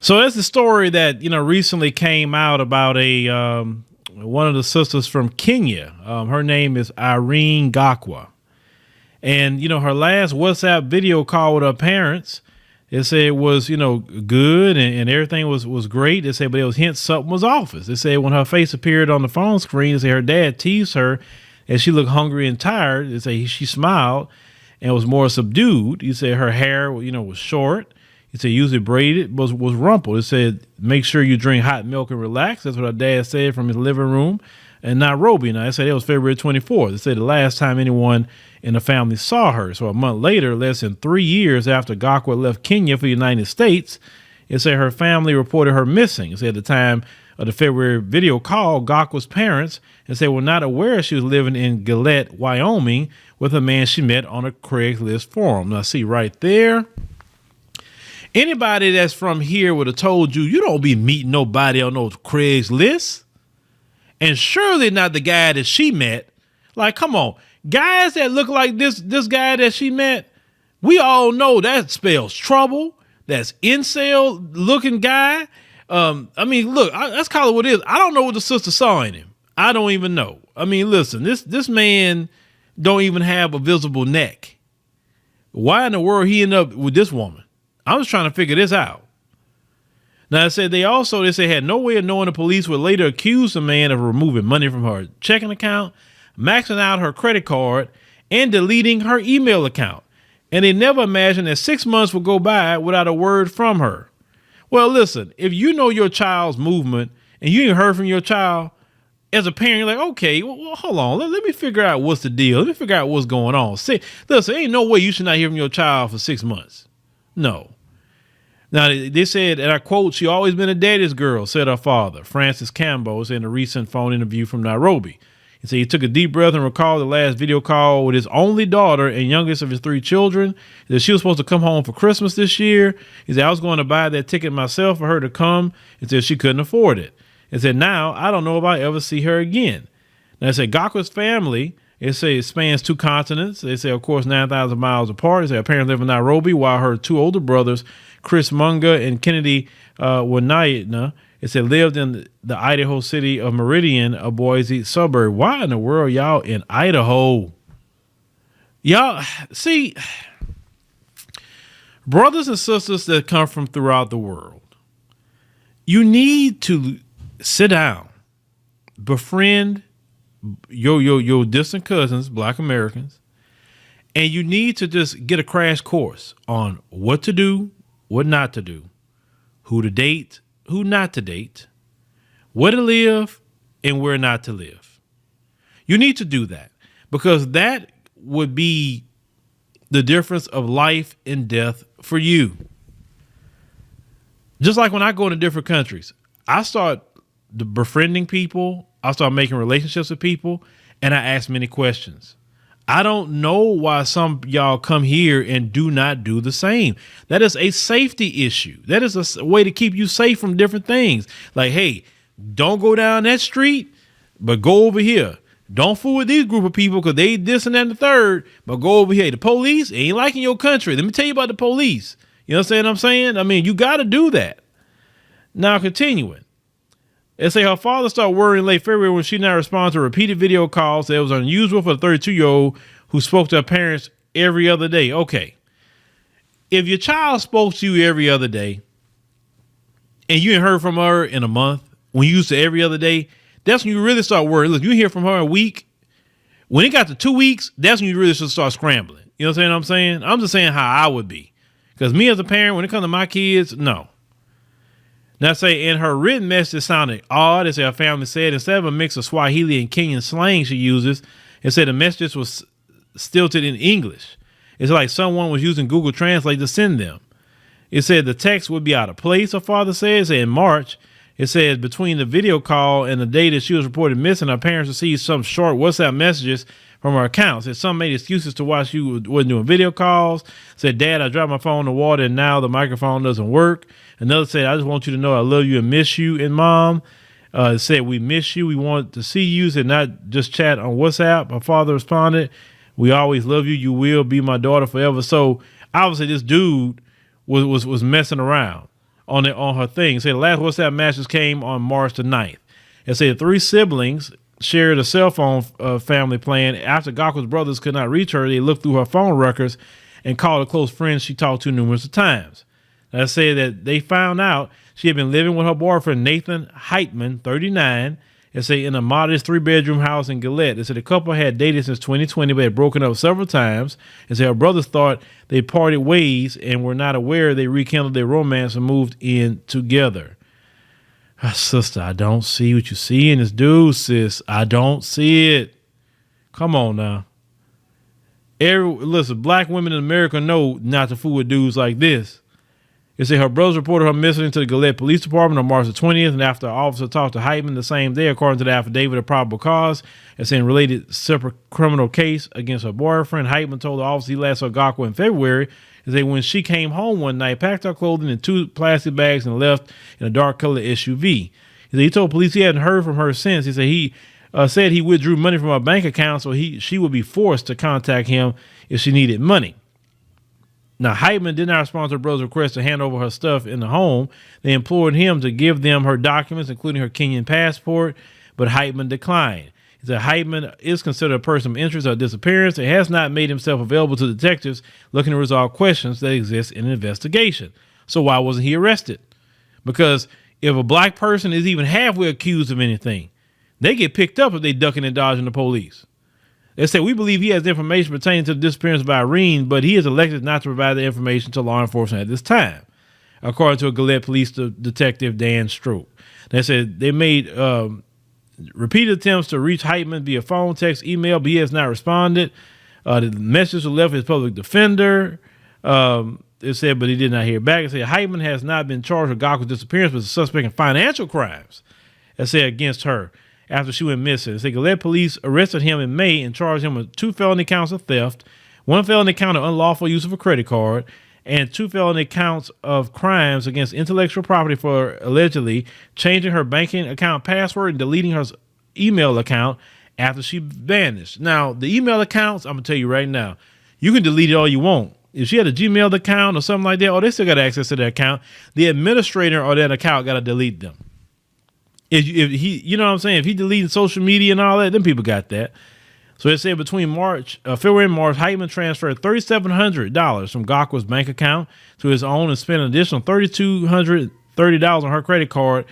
So that's the story that, recently came out about one of the sisters from Kenya. Her name is Irene Gakwa. And, her last WhatsApp video call with her parents, they said it was, good and everything was great. They said, but it was hint something was off. They said when her face appeared on the phone screen, they said her dad teased her and she looked hungry and tired. They say she smiled and was more subdued. He said her hair, was short. He said usually braided, was rumpled. He said, make sure you drink hot milk and relax. That's what her dad said from his living room in Nairobi. Now, they said it was February 24th. They said the last time anyone in the family saw her. So a month later, less than 3 years after Gakwa left Kenya for the United States, it said her family reported her missing. It said at the time of the February video call, Gakwa's parents were not aware she was living in Gillette, Wyoming, with a man she met on a Craigslist forum. Now, see right there. Anybody that's from here would have told you don't be meeting nobody on those Craigslist. And surely not the guy that she met. Like, come on. Guys that look like this guy that she met, we all know that spells trouble. That's incel looking guy. Look, let's call it what it is. I don't know what the sister saw in him. I don't even know. Listen, this man don't even have a visible neck. Why in the world he ended up with this woman? I was trying to figure this out. Now, they said had no way of knowing the police would later accuse the man of removing money from her checking account, maxing out her credit card, and deleting her email account. And they never imagined that 6 months would go by without a word from her. Well, listen, if you know your child's movement and you ain't heard from your child, as a parent, you're like, okay, well hold on. Let me figure out what's the deal. Let me figure out what's going on. See, listen, ain't no way you should not hear from your child for 6 months. No. Now, they said, and I quote, she always been a daddy's girl, said her father, Francis Campbell, in a recent phone interview from Nairobi. He said he took a deep breath and recalled the last video call with his only daughter and youngest of his 3 children. He said she was supposed to come home for Christmas this year. He said, I was going to buy that ticket myself for her to come. He said she couldn't afford it. He said, now I don't know if I ever see her again. Now, they said Gakwa's family, it spans 2 continents. They say, of course, 9,000 miles apart. They say her parents live in Nairobi while her 2 older brothers, Chris Munga and Kennedy Wanayitna, lived in the Idaho city of Meridian, a Boise suburb. Why in the world y'all in Idaho? Y'all, see, brothers and sisters that come from throughout the world, you need to sit down, befriend your distant cousins, Black Americans, and you need to just get a crash course on what to do, what not to do, who to date, who not to date, where to live, and where not to live. You need to do that because that would be the difference of life and death for you. Just like when I go into different countries, I start befriending people, I start making relationships with people, and I ask many questions. I don't know why some y'all come here and do not do the same. That is a safety issue. That is a way to keep you safe from different things. Like, hey, don't go down that street, but go over here. Don't fool with these group of people because they this and that and the third, but go over here. The police ain't liking your country. Let me tell you about the police. You know what I'm saying? You got to do that. Now, continuing. They say her father started worrying late February when she did not respond to repeated video calls. That was unusual for the 32-year-old who spoke to her parents every other day. Okay. If your child spoke to you every other day and you ain't heard from her in a month, when you used to every other day, that's when you really start worrying. Look, you hear from her a week. When it got to 2 weeks, that's when you really should start scrambling. You know what I'm saying? I'm just saying how I would be. Because me as a parent, when it comes to my kids, no. Now, say in her written message, it sounded odd. As her family said, instead of a mix of Swahili and Kenyan slang she uses, it said the message was stilted in English. It's like someone was using Google Translate to send them. It said the text would be out of place, her father says. In March, it says between the video call and the day that she was reported missing, her parents received some short WhatsApp messages from her account. Said some made excuses to why she wasn't doing video calls. Said, Dad, I dropped my phone in the water and now the microphone doesn't work. Another said, I just want you to know I love you and miss you. And Mom said, we miss you. We want to see you. Said, not just chat on WhatsApp. Her father responded, we always love you. You will be my daughter forever. So obviously this dude was messing around. on her thing. It said the last WhatsApp messages came on March the 9th. It said 3 siblings shared a cell phone family plan. After Gakwa's brothers could not reach her, they looked through her phone records and called a close friend she talked to numerous times. They said that they found out she had been living with her boyfriend, Nathan Heitman, 39, it said in a modest 3-bedroom house in Gillette. They said the couple had dated since 2020 but had broken up several times. And said her brothers thought they parted ways and were not aware they rekindled their romance and moved in together. Sister, I don't see what you see in this dude, sis. I don't see it. Come on now. Listen, black women in America know not to fool with dudes like this. It said her brothers reported her missing to the Gillette Police Department on March the 20th, and after an officer talked to Heitman the same day, according to the affidavit of probable cause, it's in related separate criminal case against her boyfriend. Heitman told the officer he last saw Gakwa in February. He said when she came home one night, packed her clothing in 2 plastic bags and left in a dark colored SUV. He said he told police he hadn't heard from her since. He said he withdrew money from her bank account, so she would be forced to contact him if she needed money. Now, Heitman did not respond to her brother's request to hand over her stuff in the home. They implored him to give them her documents, including her Kenyan passport, but Heitman declined. He said Heitman is considered a person of interest or disappearance and has not made himself available to detectives looking to resolve questions that exist in an investigation. So why wasn't he arrested? Because if a black person is even halfway accused of anything, they get picked up if they ducking and dodging the police. They say, we believe he has information pertaining to the disappearance of Irene, but he is elected not to provide the information to law enforcement at this time, according to a Gillette police detective, Dan Stroke. They said they made repeated attempts to reach Heitman via phone, text, email, but he has not responded. The message was left with his public defender. It said, but he did not hear back. It said Heitman has not been charged with Gakwa's disappearance, but is a suspect in financial crimes, it said, against her after she went missing. It said Gillette police arrested him in May and charged him with 2 felony counts of theft, 1 felony count of unlawful use of a credit card, and 2 felony counts of crimes against intellectual property for allegedly changing her banking account password and deleting her email account after she vanished. Now, the email accounts, I'm going to tell you right now, you can delete it all you want. If she had a Gmail account or something like that, they still got access to that account. The administrator or that account got to delete them. If he, you know what I'm saying? If he deleted social media and all that, then people got that. So it said between February and March, Heitman transferred $3,700 from Gakwa's bank account to his own and spent an additional $3,230 on her credit card,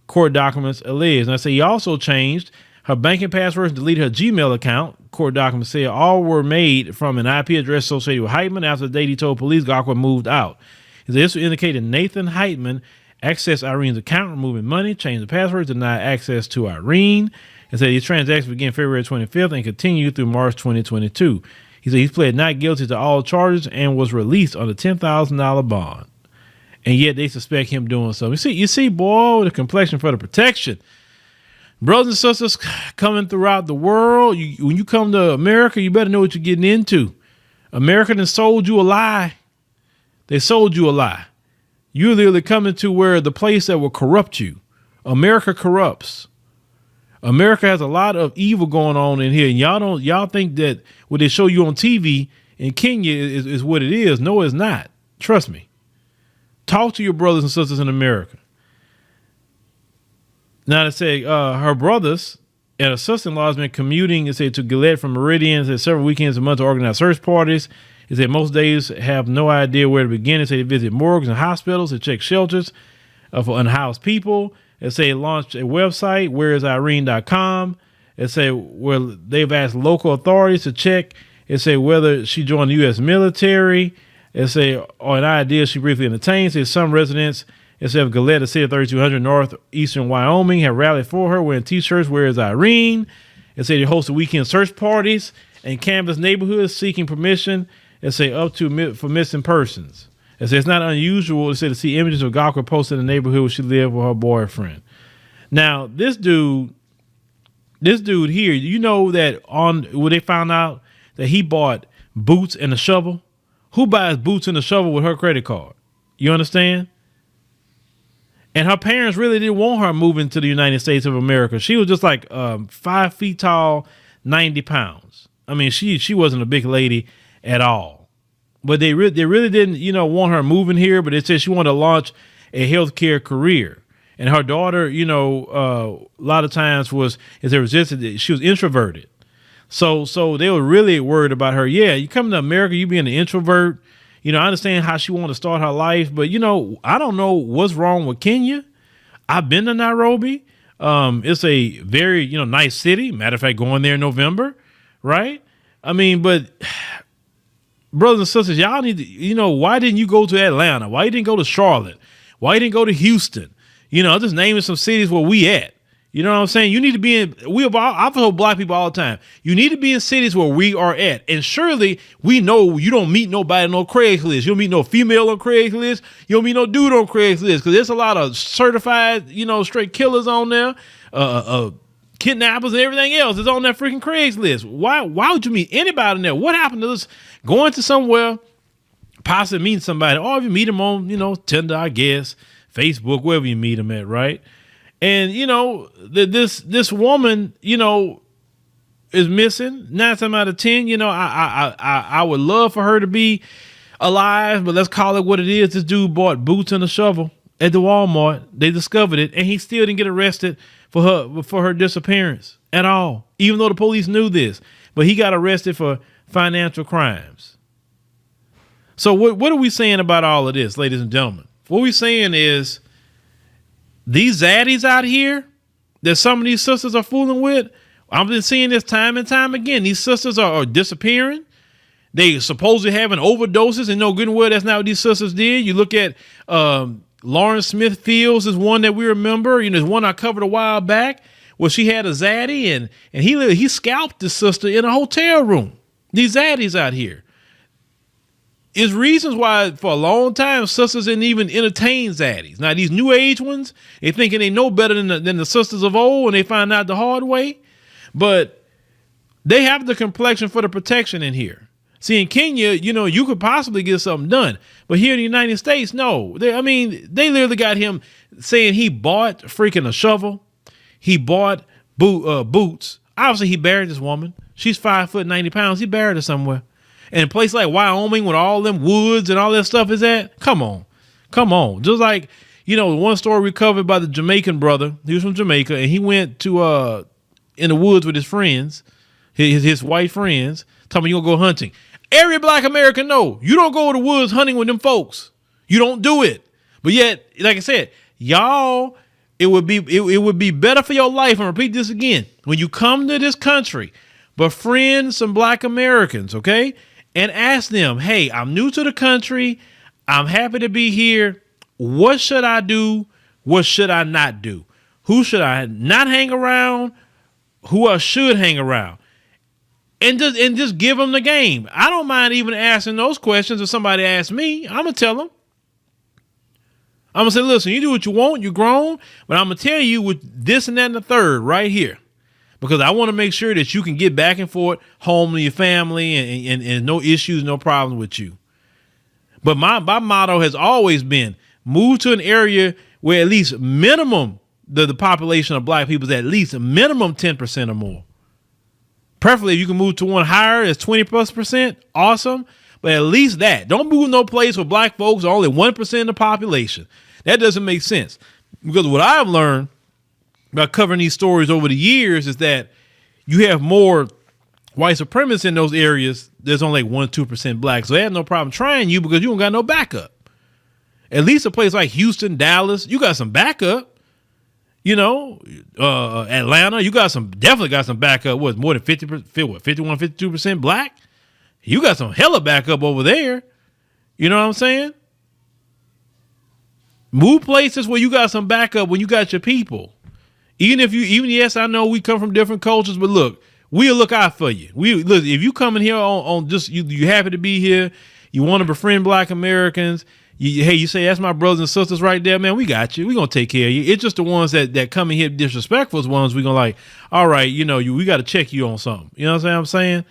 court documents alleged. And I say he also changed her banking passwords and deleted her Gmail account. Court documents say all were made from an IP address associated with Heitman. After the date he told police Gakwa moved out. This indicated Nathan Heitman accessed Irene's account, removing money, changed the password, denied access to Irene, and said these transactions began February 25th and continued through March 2022. He said he's pled not guilty to all charges and was released on a $10,000 bond. And yet they suspect him doing something. You see, boy, the complexion for the protection. Brothers and sisters coming throughout the world, when you come to America, you better know what you're getting into. America done sold you a lie. They sold you a lie. You're literally coming to where the place that will corrupt you. America corrupts. America has a lot of evil going on in here. And y'all think that what they show you on TV in Kenya is what it is. No, it's not. Trust me. Talk to your brothers and sisters in America. Now they say her brothers and her sister-in-law has been commuting, it said, to Gillette from Meridian. It said several weekends a month to organize search parties. It said most days have no idea where to begin. It said they visit morgues and hospitals to check shelters for unhoused people. It said launched a website, whereisirene.com. It said where they've asked local authorities to check. It said whether she joined the U.S. military. It said, or an idea she briefly entertained. It said some residents, it said of Gillette, a city of 3,200 northeastern Wyoming, have rallied for her wearing T-shirts, Where is Irene? It said they hosted weekend search parties and canvass neighborhoods seeking permission. It say up to for missing persons. It says it's not unusual, it said, to see images of Gakwa posted in the neighborhood where she lived with her boyfriend. Now, this dude here, you know that when they found out that he bought boots and a shovel? Who buys boots and a shovel with her credit card? You understand? And her parents really didn't want her moving to the United States of America. She was just like 5 feet tall, 90 pounds. I mean, she wasn't a big lady at all. But they really didn't, want her moving here. But it said she wanted to launch a healthcare career. And her daughter, a lot of times as they resisted, she was introverted. So they were really worried about her. Yeah, you come to America, you being an introvert. I understand how she wanted to start her life, but I don't know what's wrong with Kenya. I've been to Nairobi. It's a very, nice city. Matter of fact, going there in November, right? I mean, but brothers and sisters, y'all need to, why didn't you go to Atlanta? Why you didn't go to Charlotte? Why you didn't go to Houston? I'm just naming some cities where we at. You know what I'm saying? You need to be in, I've told black people all the time, you need to be in cities where we are at. And surely we know you don't meet nobody on no Craigslist. You don't meet no female on Craigslist. You don't meet no dude on Craigslist, because there's a lot of certified, straight killers on there, kidnappers and everything else is on that freaking Craigslist. Why would you meet anybody in there? What happened to this going to somewhere, possibly meeting somebody, or if you meet them on, Tinder, I guess, Facebook, wherever you meet them at, right? And, this woman, is missing 9 times out of 10. I would love for her to be alive, but let's call it what it is. This dude bought boots and a shovel at the Walmart. They discovered it, and he still didn't get arrested for her disappearance at all, even though the police knew this. But he got arrested for financial crimes. So what are we saying about all of this, ladies and gentlemen? What we're saying is, these zaddies out here that some of these sisters are fooling with, I've been seeing this time and time again. These sisters are disappearing. They supposedly having overdoses, and no good and well, that's not what these sisters did. You look at Lauren Smith Fields is one that we remember. There's one I covered a while back where she had a zaddy, and he scalped the sister in a hotel room. These zaddies out here. Is reasons why for a long time sisters didn't even entertain zaddies. Now these new age ones, they thinking they know better than the sisters of old, and they find out the hard way. But they have the complexion for the protection in here. See, in Kenya, you could possibly get something done, but here in the United States, no. They literally got him saying he bought freaking a shovel, he bought boots. Obviously, he buried this woman. She's 5 foot 90 pounds. He buried her somewhere. And a place like Wyoming, with all them woods and all that stuff is at, come on. Just like, one story we covered by the Jamaican brother. He was from Jamaica, and he went to in the woods with his friends, his white friends, telling me you gonna go hunting. Every black American know you don't go to the woods hunting with them folks. You don't do it. But yet, like I said, y'all, it would be better for your life. And repeat this again: when you come to this country, befriend some black Americans, okay? And ask them, hey, I'm new to the country. I'm happy to be here. What should I do? What should I not do? Who should I not hang around? Who I should hang around? And just give them the game. I don't mind even asking those questions. If somebody asks me, I'm going to tell them. I'm going to say, listen, you do what you want. You're grown. But I'm going to tell you with this and that and the third right here. Because I want to make sure that you can get back and forth home to your family and no issues, no problems with you. But my motto has always been move to an area where at least minimum the population of black people is at least a minimum 10% or more. Preferably if you can move to one higher, that's 20+%. Awesome. But at least that. Don't move no place where black folks are only 1% of the population. That doesn't make sense. Because what I've learned by covering these stories over the years is that you have more white supremacists in those areas. There's only like 1-2% black. So they have no problem trying you because you don't got no backup. At least a place like Houston, Dallas, you got some backup. Atlanta, you definitely got some backup. What, more than 51, 52% black? You got some hella backup over there. You know what I'm saying? Move places where you got some backup when you got your people. Yes, I know we come from different cultures, but look, we'll look out for you. Look, if you come in here on just, you happy to be here, you want to befriend black Americans, you say, that's my brothers and sisters right there, man, we got you. We're going to take care of you. It's just the ones that come in here disrespectful ones we're going to like, all right, we got to check you on something. You know what I'm saying?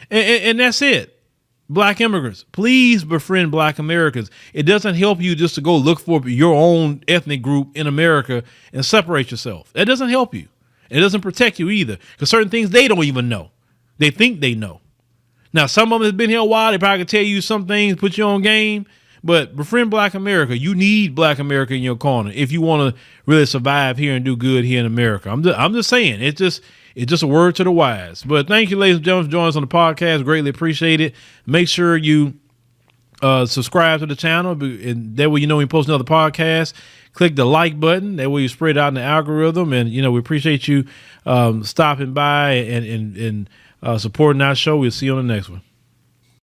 And that's it. Black immigrants, please befriend black Americans. It doesn't help you just to go look for your own ethnic group in America and separate yourself. That doesn't help you. It doesn't protect you either, because certain things they don't even know. They think they know. Now, some of them have been here a while. They probably can tell you some things, put you on game. But befriend Black America. You need Black America in your corner if you want to really survive here and do good here in America. I'm just saying, it's just a word to the wise. But thank you, ladies and gentlemen, for joining us on the podcast. Greatly appreciate it. Make sure you subscribe to the channel, and that way you know when we post another podcast. Click the like button. That way you spread it out in the algorithm. And we appreciate you stopping by and supporting our show. We'll see you on the next one.